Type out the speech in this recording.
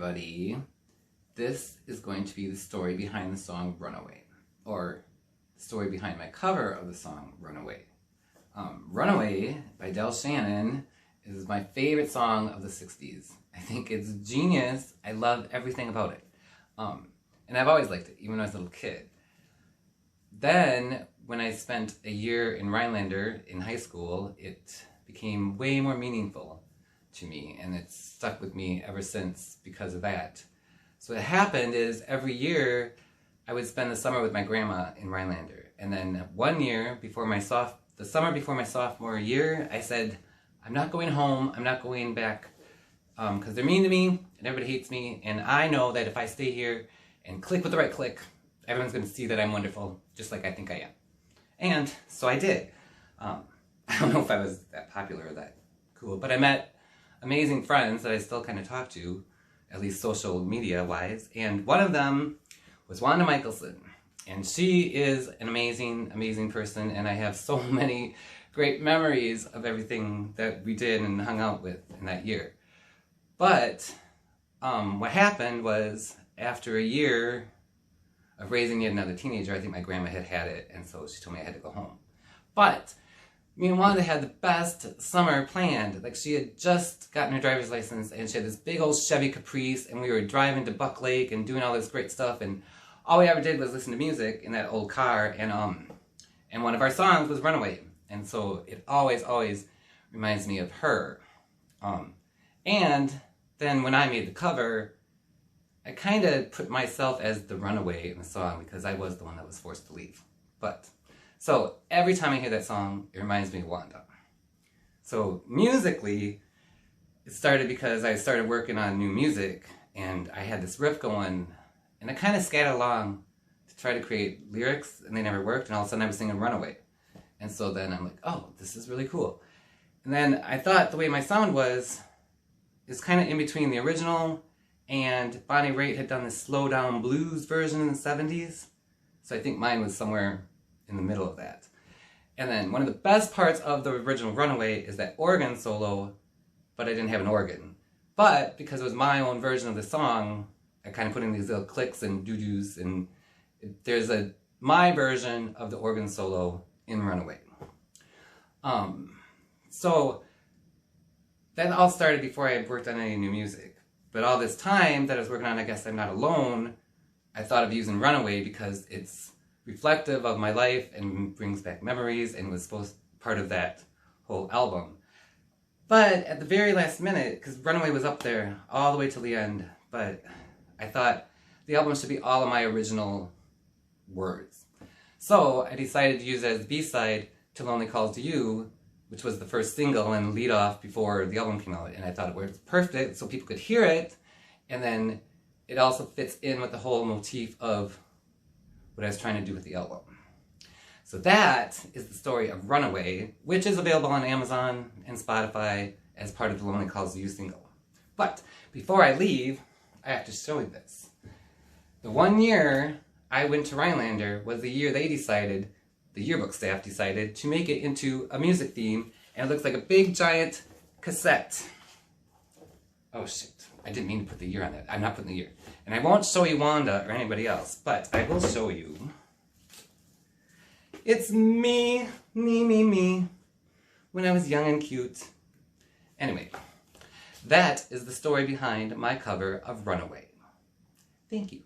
everybody. This is going to be the story behind the song Runaway, or the story behind my cover of the song Runaway. Runaway by Shannon is my favorite song of the 60s. I think it's genius. I love everything about it. And I've always liked it, even when I was a little kid. Then, when I spent a year in Rhinelander in high school, it became way more meaningful to me, and it's stuck with me ever since because of that. So what happened is every year I would spend the summer with my grandma in Rhinelander, and then one year before the summer before my sophomore year, I said, I'm not going home, I'm not going back, because they're mean to me and everybody hates me, and I know that if I stay here and click with the right click, everyone's going to see that I'm wonderful, just like I think I am. And so I did. I don't know if I was that popular or that cool, but I met amazing friends that I still kind of talk to, at least social media wise, and one of them was Wanda Michelson, and she is an amazing, amazing person, and I have so many great memories of everything that we did and hung out with in that year. But what happened was, after a year of raising yet another teenager, I think my grandma had it, and so she told me I had to go home. But me and Wanda had the best summer planned. Like, she had just gotten her driver's license, and she had this big old Chevy Caprice, and we were driving to Buck Lake and doing all this great stuff, and all we ever did was listen to music in that old car, and one of our songs was Runaway, and so it always, always reminds me of her. And then when I made the cover, I kind of put myself as the runaway in the song because I was the one that was forced to leave. So every time I hear that song, it reminds me of Wanda. So musically, it started because I started working on new music, and I had this riff going, and I kind of scattered along to try to create lyrics, and they never worked, and all of a sudden I was singing Runaway. And so then I'm like, oh, this is really cool. And then I thought the way my sound was kind of in between the original, and Bonnie Raitt had done this slow down blues version in the 70s. So I think mine was somewhere in the middle of that. And then one of the best parts of the original Runaway is that organ solo, but I didn't have an organ. But because it was my own version of the song, I kind of put in these little clicks and doo-doos, and there's my version of the organ solo in Runaway. So that all started before I had worked on any new music. But all this time that I was working on I Guess I'm Not Alone, I thought of using Runaway because it's reflective of my life and brings back memories and was part of that whole album. But at the very last minute, because Runaway was up there all the way till the end, but I thought the album should be all of my original words. So I decided to use it as B-side to Lonely Calls to You, which was the first single and lead off before the album came out, and I thought it worked perfect so people could hear it, and then it also fits in with the whole motif of what I was trying to do with the album. So that is the story of Runaway, which is available on Amazon and Spotify as part of the Lonely Calls to You single. But before I leave, I have to show you this. The one year I went to Rhinelander was the year the yearbook staff decided to make it into a music theme, and it looks like a big giant cassette. Oh shit, I didn't mean to put the year on that. I'm not putting the year. And I won't show you Wanda or anybody else, but I will show you. It's me, when I was young and cute. Anyway, that is the story behind my cover of Runaway. Thank you.